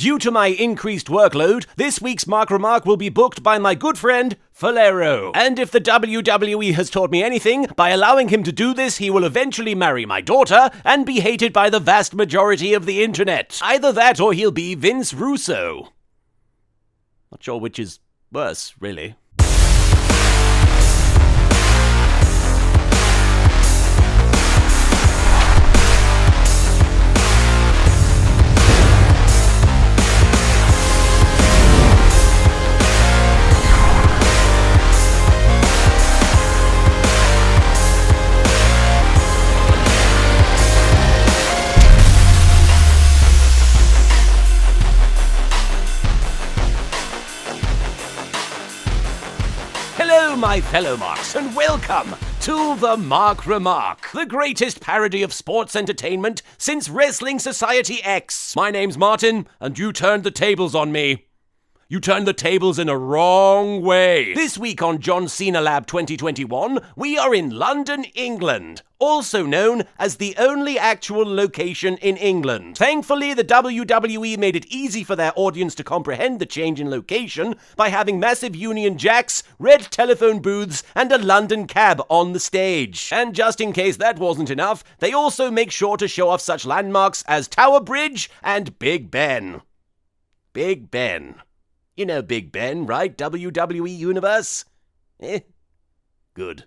Due to my increased workload, this week's Mark Remark will be booked by my good friend, FAULERRO. And if the WWE has taught me anything, by allowing him to do this, he will eventually marry my daughter and be hated by the vast majority of the internet. Either that or he'll be Vince Russo. Not sure which is worse, really. Hello, my fellow Marks, and welcome to the Mark Remark, the greatest parody of sports entertainment since Wrestling Society X. My name's Martin, and you turned the tables on me. You turned the tables in a wrong way. This week on John Cena Lab 2021, we are in London, England, also known as the only actual location in England. Thankfully, the WWE made it easy for their audience to comprehend the change in location by having massive Union Jacks, red telephone booths, and a London cab on the stage. And just in case that wasn't enough, they also make sure to show off such landmarks as Tower Bridge and Big Ben. Big Ben. You know Big Ben, right? WWE Universe? Good.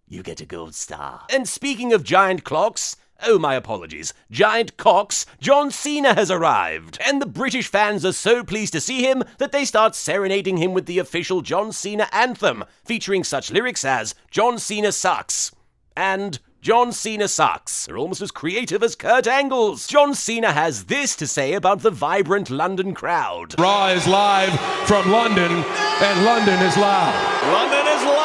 You get a gold star. And speaking of giant clocks, oh my apologies, giant cocks, John Cena has arrived. And the British fans are so pleased to see him that they start serenading him with the official John Cena anthem, featuring such lyrics as John Cena sucks and John Cena sucks. They're almost as creative as Kurt Angle's. John Cena has this to say about the vibrant London crowd. Raw is live from London, and London is loud. London is loud!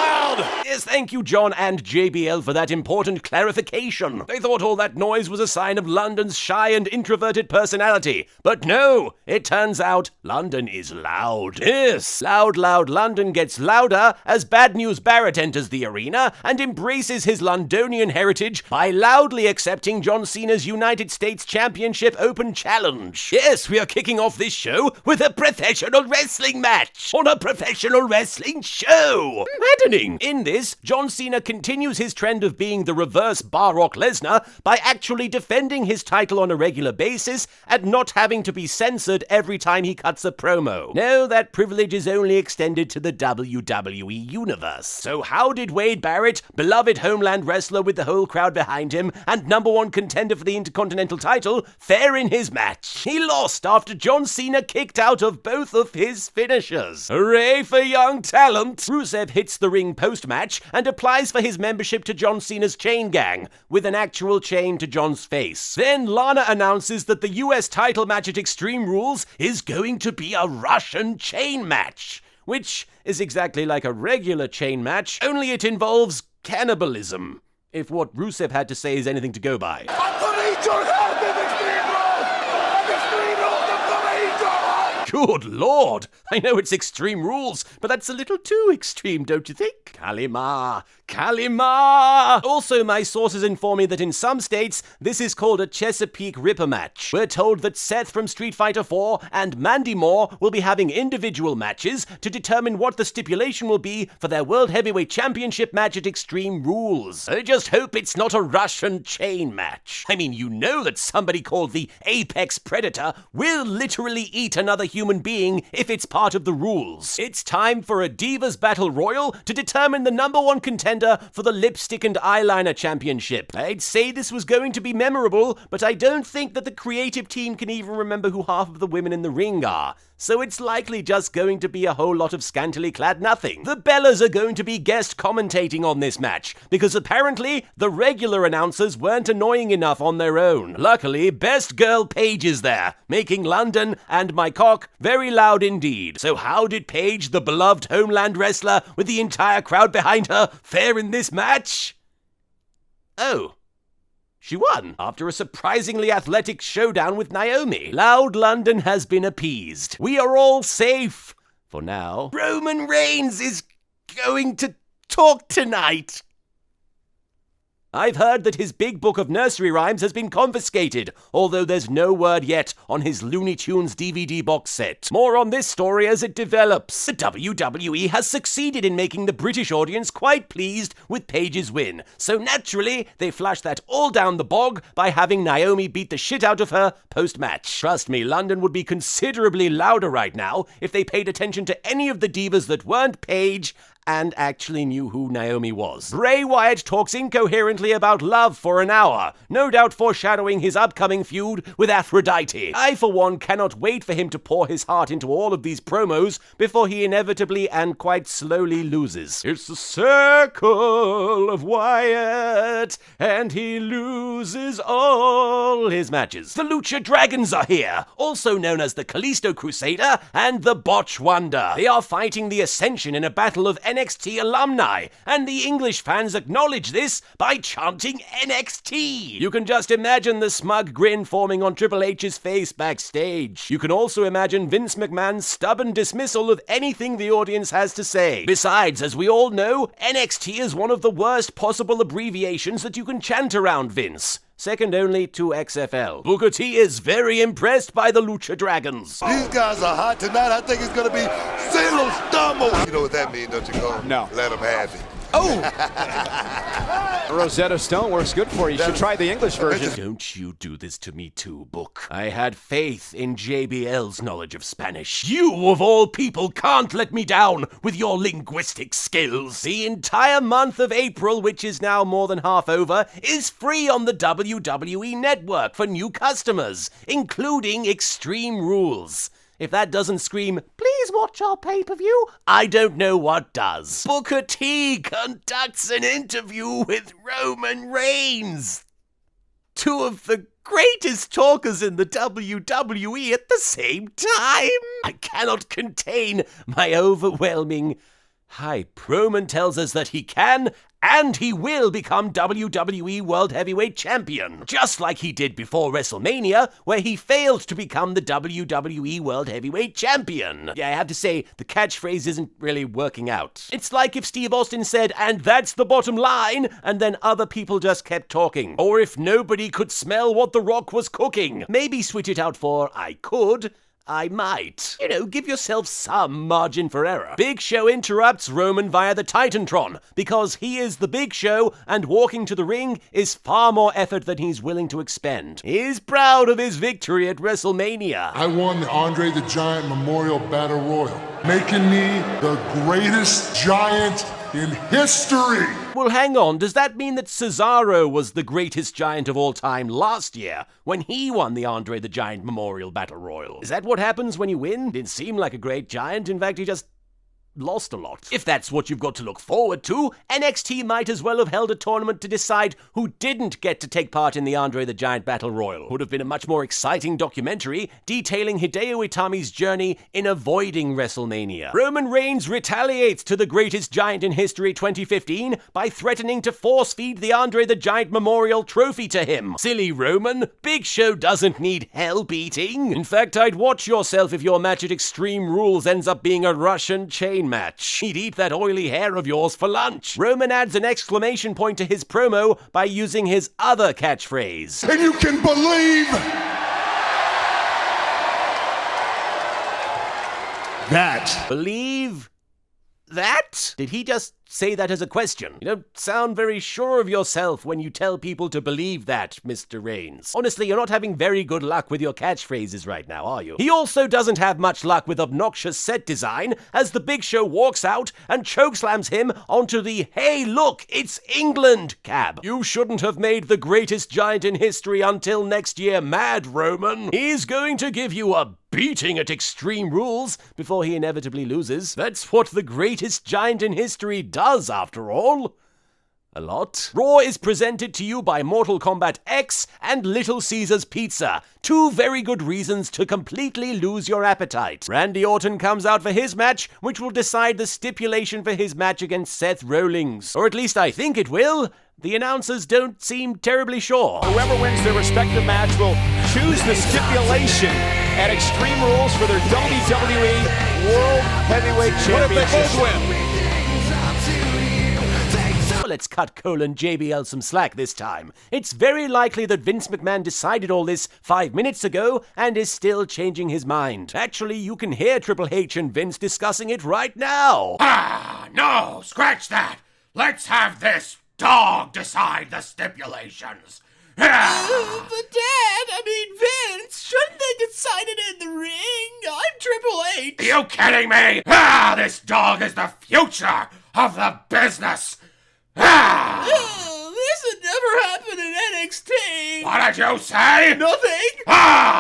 Yes, thank you, John and JBL, for that important clarification. They thought all that noise was a sign of London's shy and introverted personality. But no, it turns out London is loud. Yes, loud, loud London gets louder as Bad News Barrett enters the arena and embraces his Londonian heritage by loudly accepting John Cena's United States Championship Open Challenge. Yes, we are kicking off this show with a professional wrestling match on a professional wrestling show. Maddening. In this, John Cena continues his trend of being the reverse Brock Lesnar by actually defending his title on a regular basis and not having to be censored every time he cuts a promo. No, that privilege is only extended to the WWE Universe. So how did Wade Barrett, beloved Homeland wrestler with the whole crowd behind him and #1 contender for the Intercontinental title, fare in his match? He lost after John Cena kicked out of both of his finishers. Hooray for young talent! Rusev hits the ring post-match and applies for his membership to John Cena's chain gang, with an actual chain to John's face. Then Lana announces that the US title match at Extreme Rules is going to be a Russian chain match, which is exactly like a regular chain match, only it involves cannibalism, if what Rusev had to say is anything to go by. Good Lord! I know it's Extreme Rules, but that's a little too extreme, don't you think? Kalima! Kalima! Also, my sources inform me that in some states, this is called a Chesapeake Ripper match. We're told that Seth from Street Fighter 4 and Mandy Moore will be having individual matches to determine what the stipulation will be for their World Heavyweight Championship match at Extreme Rules. I just hope it's not a Russian chain match. I mean, you know that somebody called the Apex Predator will literally eat another human being if it's part of the rules. It's time for a Divas Battle Royal to determine the #1 contender for the Lipstick and Eyeliner Championship. I'd say this was going to be memorable, but I don't think that the creative team can even remember who half of the women in the ring are. So it's likely just going to be a whole lot of scantily clad nothing. The Bellas are going to be guest commentating on this match, because apparently the regular announcers weren't annoying enough on their own. Luckily, Best Girl Paige is there, making London and my cock very loud indeed. So how did Paige, the beloved Homeland wrestler with the entire crowd behind her, fare in this match? Oh. She won after a surprisingly athletic showdown with Naomi. Loud London has been appeased. We are all safe. For now. Roman Reigns is going to talk tonight. I've heard that his big book of nursery rhymes has been confiscated, although there's no word yet on his Looney Tunes DVD box set. More on this story as it develops. The WWE has succeeded in making the British audience quite pleased with Paige's win, so naturally they flushed that all down the bog by having Naomi beat the shit out of her post-match. Trust me, London would be considerably louder right now if they paid attention to any of the divas that weren't Paige and actually knew who Naomi was. Bray Wyatt talks incoherently about love for an hour, no doubt foreshadowing his upcoming feud with Aphrodite. I, for one, cannot wait for him to pour his heart into all of these promos before he inevitably and quite slowly loses. It's the circle of Wyatt, and he loses all his matches. The Lucha Dragons are here, also known as the Kalisto Crusader and the Botch Wonder. They are fighting the Ascension in a battle of NXT alumni, and the English fans acknowledge this by chanting NXT. You can just imagine the smug grin forming on Triple H's face backstage. You can also imagine Vince McMahon's stubborn dismissal of anything the audience has to say. Besides, as we all know, NXT is one of the worst possible abbreviations that you can chant around Vince, second only to XFL. Booker T is very impressed by the Lucha Dragons. These guys are hot tonight. I think it's going to be Zelo Stumble. You know what that means, don't you, Cole? No. Let them have it. Oh! Rosetta Stone works good for you. You should try the English version. Don't you do this to me too, Book. I had faith in JBL's knowledge of Spanish. You, of all people, can't let me down with your linguistic skills. The entire month of April, which is now more than half over, is free on the WWE Network for new customers, including Extreme Rules. If that doesn't scream, please watch our pay-per-view, I don't know what does. Booker T conducts an interview with Roman Reigns. Two of the greatest talkers in the WWE at the same time. I cannot contain my overwhelming hype. Roman tells us that he can and he will become WWE World Heavyweight Champion, just like he did before WrestleMania, where he failed to become the WWE World Heavyweight Champion. Yeah, I have to say, the catchphrase isn't really working out. It's like if Steve Austin said, "And that's the bottom line," and then other people just kept talking. Or if nobody could smell what The Rock was cooking. Maybe switch it out for, "I could, I might." You know, give yourself some margin for error. Big Show interrupts Roman via the Titantron, because he is the Big Show, and walking to the ring is far more effort than he's willing to expend. He's proud of his victory at WrestleMania. I won the Andre the Giant Memorial Battle Royal, making me the greatest giant in history. Well, hang on, does that mean that Cesaro was the greatest giant of all time last year, when he won the Andre the Giant Memorial Battle Royal? Is that what happens when you win? Didn't seem like a great giant, in fact he just lost a lot. If that's what you've got to look forward to, NXT might as well have held a tournament to decide who didn't get to take part in the Andre the Giant Battle Royal. Would have been a much more exciting documentary detailing Hideo Itami's journey in avoiding WrestleMania. Roman Reigns retaliates to the greatest giant in history 2015 by threatening to force-feed the Andre the Giant Memorial Trophy to him. Silly Roman, Big Show doesn't need hell beating. In fact, I'd watch yourself if your match at Extreme Rules ends up being a Russian chain match. He'd eat that oily hair of yours for lunch. Roman adds an exclamation point to his promo by using his other catchphrase. And you can believe that. Believe that? Did he just say that as a question? You don't sound very sure of yourself when you tell people to believe that, Mr. Reigns. Honestly, you're not having very good luck with your catchphrases right now, are you? He also doesn't have much luck with obnoxious set design, as the Big Show walks out and chokeslams him onto the "Hey, look, it's England" cab. You shouldn't have made the greatest giant in history until next year mad, Roman. He's going to give you a beating at Extreme Rules before he inevitably loses. That's what the greatest giant in history does, after all. A lot. Raw is presented to you by Mortal Kombat X and Little Caesars Pizza. Two very good reasons to completely lose your appetite. Randy Orton comes out for his match, which will decide the stipulation for his match against Seth Rollins. Or at least I think it will. The announcers don't seem terribly sure. Whoever wins their respective match will choose the stipulation at Extreme Rules for their WWE World Heavyweight Championship. What if they both win? Well, let's cut Cole and JBL some slack this time. It's very likely that Vince McMahon decided all this 5 minutes ago and is still changing his mind. Actually, you can hear Triple H and Vince discussing it right now. Ah, no, scratch that. Let's have this dog decide the stipulations. But Dad, Vince, shouldn't they decide it in the ring? I'm Triple H. Are you kidding me? This dog is the future of the business. This had never happened in NXT. What did you say? Nothing.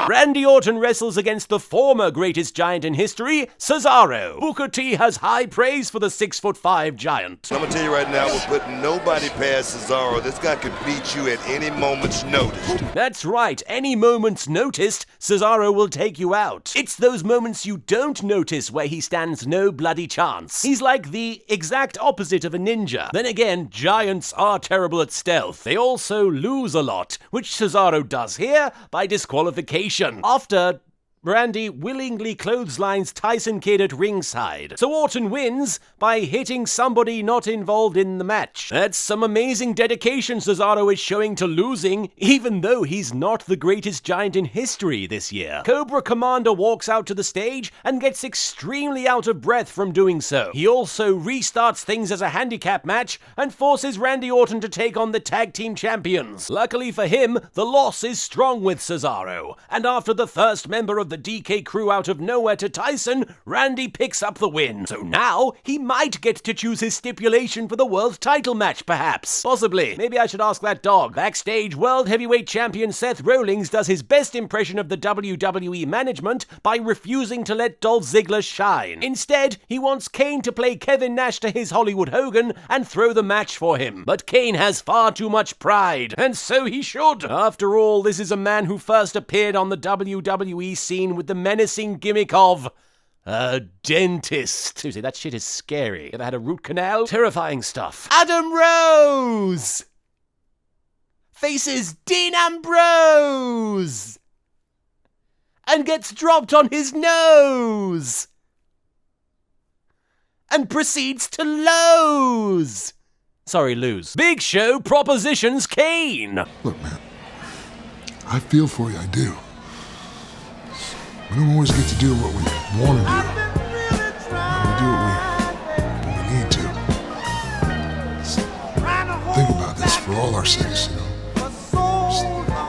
Randy Orton wrestles against the former greatest giant in history, Cesaro. Booker T has high praise for the 6'5" giant. I'm gonna tell you right now, we're putting nobody past Cesaro. This guy could beat you at any moment's notice. That's right, any moment's notice, Cesaro will take you out. It's those moments you don't notice where he stands no bloody chance. He's like the exact opposite of a ninja. Then again, giants are terrible at stealth. They also lose a lot, which Cesaro does here by disqualification. After Randy willingly clotheslines Tyson Kidd at ringside. So Orton wins by hitting somebody not involved in the match. That's some amazing dedication Cesaro is showing to losing, even though he's not the greatest giant in history this year. Cobra Commander walks out to the stage and gets extremely out of breath from doing so. He also restarts things as a handicap match and forces Randy Orton to take on the tag team champions. Luckily for him, the loss is strong with Cesaro, and after the first member of the DK crew out of nowhere to Tyson, Randy picks up the win. So now, he might get to choose his stipulation for the world title match, perhaps. Possibly. Maybe I should ask that dog. Backstage, World Heavyweight Champion Seth Rollins does his best impression of the WWE management by refusing to let Dolph Ziggler shine. Instead, he wants Kane to play Kevin Nash to his Hollywood Hogan and throw the match for him. But Kane has far too much pride, and so he should. After all, this is a man who first appeared on the WWE scene with the menacing gimmick of a dentist. Seriously, that shit is scary. Ever had a root canal? Terrifying stuff. Adam Rose faces Dean Ambrose and gets dropped on his nose and proceeds to lose. Big Show propositions Kane. Look, man, I feel for you, I do. We don't always get to do what we want to do. We do what we need to. Think about this for all our sakes, you know. Just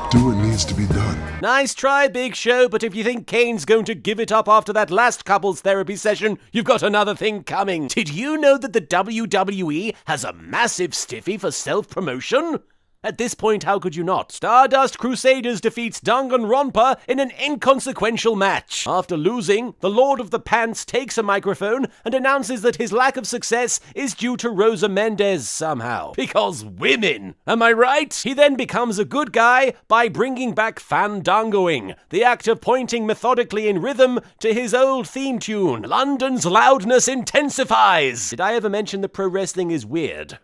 do what needs to be done. Nice try, Big Show, but if you think Kane's going to give it up after that last couples therapy session, you've got another thing coming. Did you know that the WWE has a massive stiffy for self-promotion? At this point, how could you not? Stardust Crusaders defeats Danganronpa in an inconsequential match. After losing, the Lord of the Pants takes a microphone and announces that his lack of success is due to Rosa Mendez somehow. Because women, am I right? He then becomes a good guy by bringing back fandangoing, the act of pointing methodically in rhythm to his old theme tune. London's loudness intensifies. Did I ever mention that pro wrestling is weird?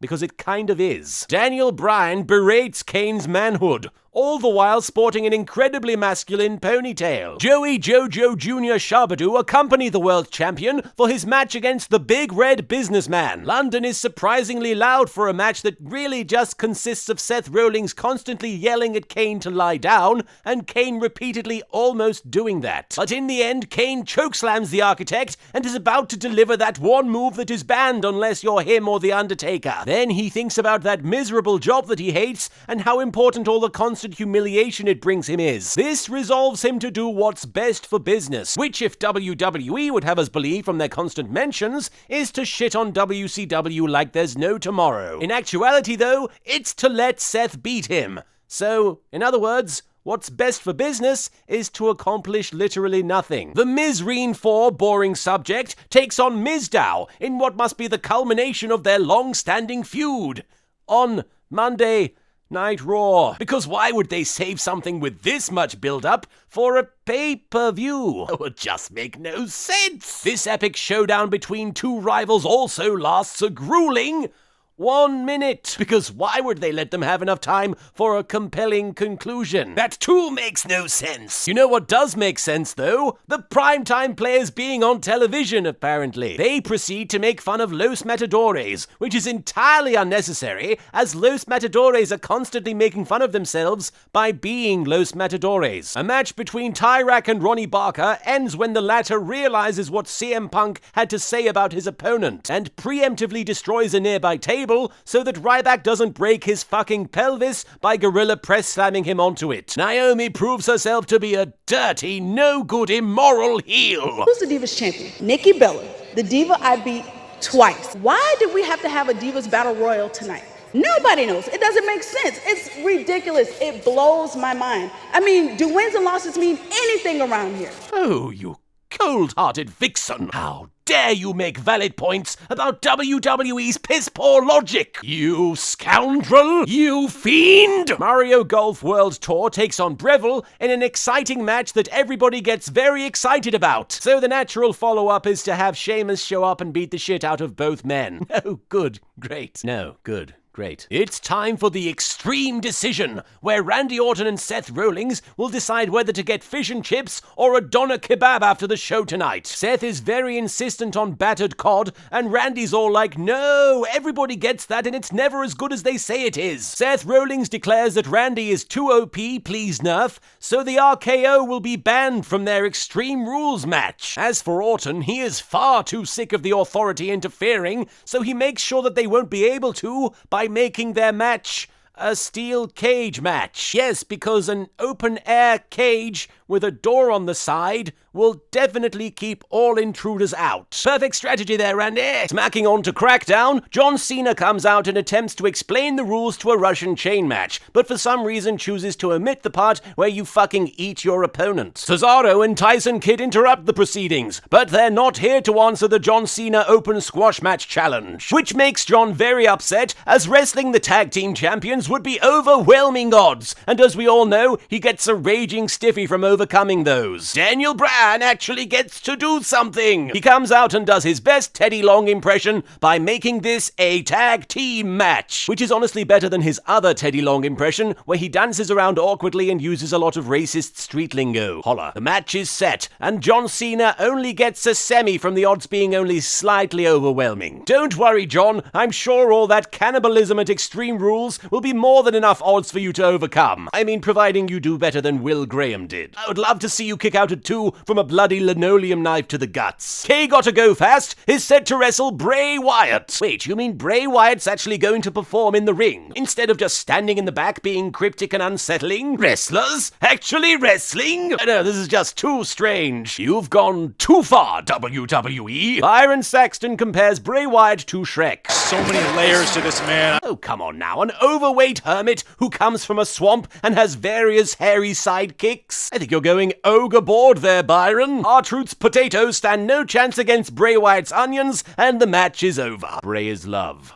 Because it kind of is. Daniel Bryan berates Kane's manhood, all the while sporting an incredibly masculine ponytail. Joey Jojo Jr. Shabadoo accompany the world champion for his match against the Big Red Businessman. London is surprisingly loud for a match that really just consists of Seth Rollins constantly yelling at Kane to lie down, and Kane repeatedly almost doing that. But in the end, Kane chokeslams the Architect and is about to deliver that one move that is banned unless you're him or The Undertaker. Then he thinks about that miserable job that he hates and how important all the constant humiliation it brings him is. This resolves him to do what's best for business, which, if WWE would have us believe from their constant mentions, is to shit on WCW like there's no tomorrow. In actuality, though, it's to let Seth beat him. So, in other words, what's best for business is to accomplish literally nothing. The Mizreen 4 boring subject takes on Mizdow in what must be the culmination of their long-standing feud on Monday Night Raw. Because why would they save something with this much build-up for a pay-per-view? It would just make no sense. This epic showdown between two rivals also lasts a grueling 1 minute, because why would they let them have enough time for a compelling conclusion? That too makes no sense. You know what does make sense, though? The primetime players being on television, apparently. They proceed to make fun of Los Matadores, which is entirely unnecessary, as Los Matadores are constantly making fun of themselves by being Los Matadores. A match between Tyrak and Ronnie Barker ends when the latter realizes what CM Punk had to say about his opponent, and preemptively destroys a nearby table so that Ryback doesn't break his fucking pelvis by gorilla press slamming him onto it. Naomi proves herself to be a dirty, no good, immoral heel. Who's the Divas champion? Nikki Bella, the diva I beat twice. Why did we have to have a Divas Battle Royal tonight? Nobody knows. It doesn't make sense. It's ridiculous. It blows my mind. I mean, do wins and losses mean anything around here? Oh, you cold-hearted vixen. How dare you make valid points about WWE's piss-poor logic? You scoundrel! You fiend! Mario Golf World Tour takes on Breville in an exciting match that everybody gets very excited about. So the natural follow-up is to have Sheamus show up and beat the shit out of both men. Oh, good. Great. No, good. Great. It's time for the Extreme Decision, where Randy Orton and Seth Rollins will decide whether to get fish and chips or a doner kebab after the show tonight. Seth is very insistent on battered cod, and Randy's all like, no, everybody gets that and it's never as good as they say it is. Seth Rollins declares that Randy is too OP, please nerf, so the RKO will be banned from their Extreme Rules match. As for Orton, he is far too sick of the Authority interfering, so he makes sure that they won't be able to by making their match a steel cage match. Yes, because an open-air cage with a door on the side will definitely keep all intruders out. Perfect strategy there, Randy. Smacking on to Crackdown, John Cena comes out and attempts to explain the rules to a Russian chain match, but for some reason chooses to omit the part where you fucking eat your opponent. Cesaro and Tyson Kidd interrupt the proceedings, but they're not here to answer the John Cena Open Squash Match Challenge, which makes John very upset, as wrestling the tag team champions would be overwhelming odds, and as we all know, he gets a raging stiffy from overcoming those. Daniel Bryan actually gets to do something. He comes out and does his best Teddy Long impression by making this a tag team match, which is honestly better than his other Teddy Long impression, where he dances around awkwardly and uses a lot of racist street lingo. Holla. The match is set, and John Cena only gets a semi from the odds being only slightly overwhelming. Don't worry, John. I'm sure all that cannibalism at Extreme Rules will be more than enough odds for you to overcome. I mean, providing you do better than Will Graham did. I would love to see you kick out at 2 from a bloody linoleum knife to the guts. K Gotta Go Fast is set to wrestle Bray Wyatt. Wait, you mean Bray Wyatt's actually going to perform in the ring, instead of just standing in the back being cryptic and unsettling? Wrestlers? Actually wrestling? No, this is just too strange. You've gone too far, WWE. Byron Saxton compares Bray Wyatt to Shrek. So many layers to this man. Oh, come on now. An overweight hermit who comes from a swamp and has various hairy sidekicks? I think you're going ogre board there, Byron. R-Truth's potatoes stand no chance against Bray Wyatt's onions, and the match is over. Bray is love.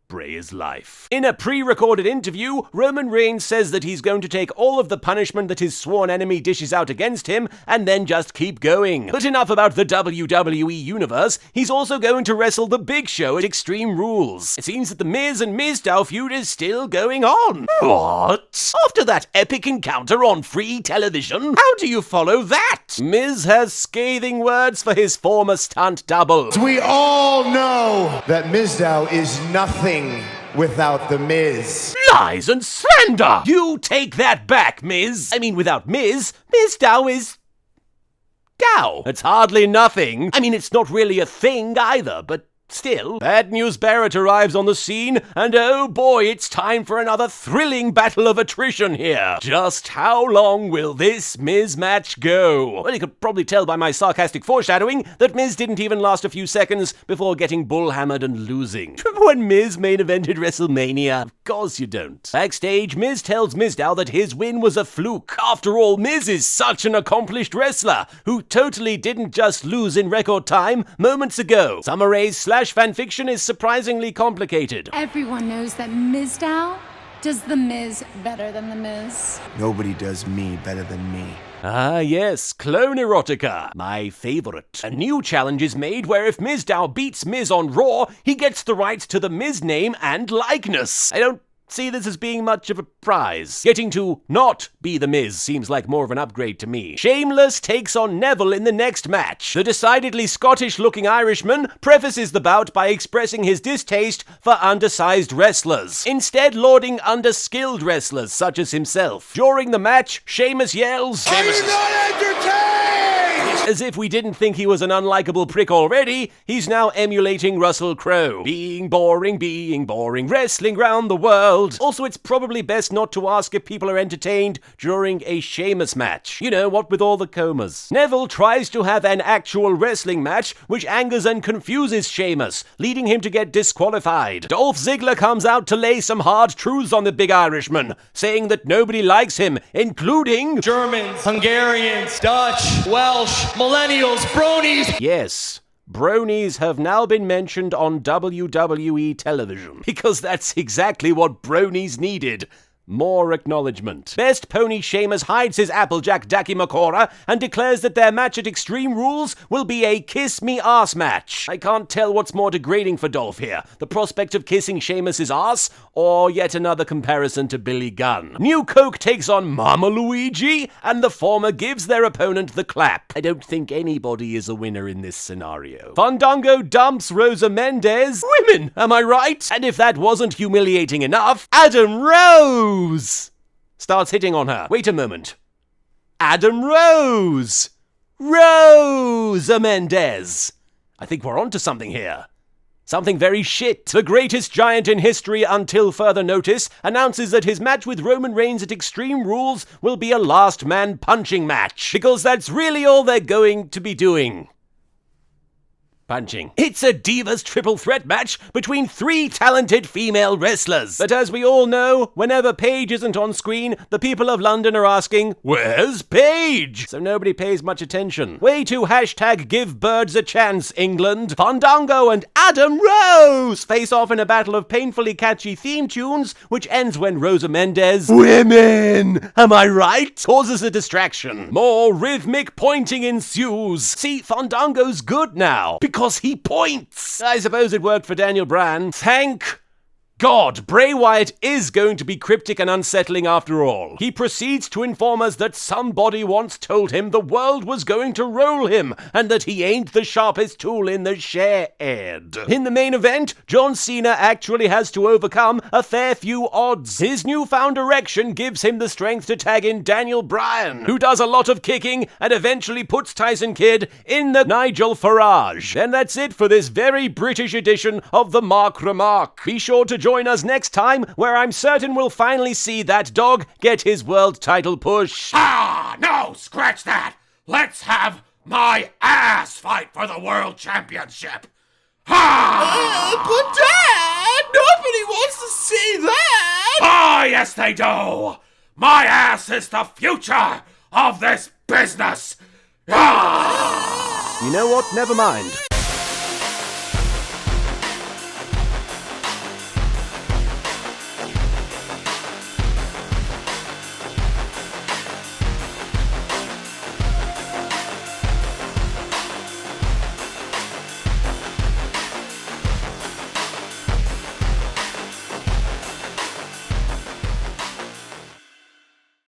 Bray is life. In a pre-recorded interview, Roman Reigns says that he's going to take all of the punishment that his sworn enemy dishes out against him and then just keep going. But enough about the WWE Universe. He's also going to wrestle The Big Show at Extreme Rules. It seems that the Miz and Mizdow feud is still going on. What? After that epic encounter on free television? How do you follow that? Miz has scathing words for his former stunt double. We all know that Mizdow is nothing without the Miz. Lies and slander! You take that back, Miz. I mean, without Miz, Mizdow is Dow. It's hardly nothing. I mean, it's not really a thing either, but still. Bad News Barrett arrives on the scene, and oh boy, it's time for another thrilling battle of attrition here. Just how long will this Miz match go? Well, you could probably tell by my sarcastic foreshadowing that Miz didn't even last a few seconds before getting bullhammered and losing. Remember when Miz main evented WrestleMania? Of course you don't. Backstage, Miz tells Mizdow that his win was a fluke. After all, Miz is such an accomplished wrestler who totally didn't just lose in record time moments ago. Summer Rae's fanfiction is surprisingly complicated. Everyone knows that Mizdow does The Miz better than The Miz. Nobody does me better than me. Ah yes, clone erotica, my favorite. A new challenge is made where if Mizdow beats Miz on Raw, he gets the rights to the Miz name and likeness. I don't see this as being much of a prize. Getting to not be the Miz seems like more of an upgrade to me. Shameless takes on Neville in the next match. The decidedly Scottish-looking Irishman prefaces the bout by expressing his distaste for undersized wrestlers, instead lauding underskilled wrestlers such as himself. During the match, Sheamus yells, Are you not entertained? As if we didn't think he was an unlikable prick already, he's now emulating Russell Crowe. Being boring, wrestling round the world. Also, it's probably best not to ask if people are entertained during a Sheamus match. You know, what with all the comas. Neville tries to have an actual wrestling match, which angers and confuses Sheamus, leading him to get disqualified. Dolph Ziggler comes out to lay some hard truths on the big Irishman, saying that nobody likes him, including Germans, Hungarians, Dutch, Welsh, millennials, bronies. Yes, bronies have now been mentioned on WWE television, because that's exactly what bronies needed. More acknowledgement. Best Pony Sheamus hides his Applejack Dakimakura and declares that their match at Extreme Rules will be a kiss me ass match. I can't tell what's more degrading for Dolph here, the prospect of kissing Sheamus's ass, or yet another comparison to Billy Gunn. New Coke takes on Mama Luigi, and the former gives their opponent the clap. I don't think anybody is a winner in this scenario. Fandango dumps Rosa Mendez. Women, am I right? And if that wasn't humiliating enough, Adam Rose starts hitting on her. Wait a moment. Adam Rose! Rosa Mendez! I think we're onto something here. Something very shit. The greatest giant in history until further notice announces that his match with Roman Reigns at Extreme Rules will be a last man punching match. Because that's really all they're going to be doing. Punching. It's a Divas triple threat match between 3 talented female wrestlers. But as we all know, whenever Paige isn't on screen, the people of London are asking, where's Paige? So nobody pays much attention. Way to hashtag give birds a chance, England. Fandango and Adam Rose face off in a battle of painfully catchy theme tunes, which ends when Rosa Mendez, women, am I right? Causes a distraction. More rhythmic pointing ensues. See, Fandango's good now. Because he points! I suppose it worked for Daniel Bryan. Thank God, Bray Wyatt is going to be cryptic and unsettling after all. He proceeds to inform us that somebody once told him the world was going to roll him, and that he ain't the sharpest tool in the shed. In the main event, John Cena actually has to overcome a fair few odds. His newfound erection gives him the strength to tag in Daniel Bryan, who does a lot of kicking and eventually puts Tyson Kidd in the Nigel Farage. And that's it for this very British edition of the Remark. Be sure to join us next time, where I'm certain we'll finally see that dog get his world title push. Ah, no, scratch that. Let's have my ass fight for the world championship. Ah! But Dad, nobody wants to see that. Ah, yes they do. My ass is the future of this business. Ah! You know what? Never mind.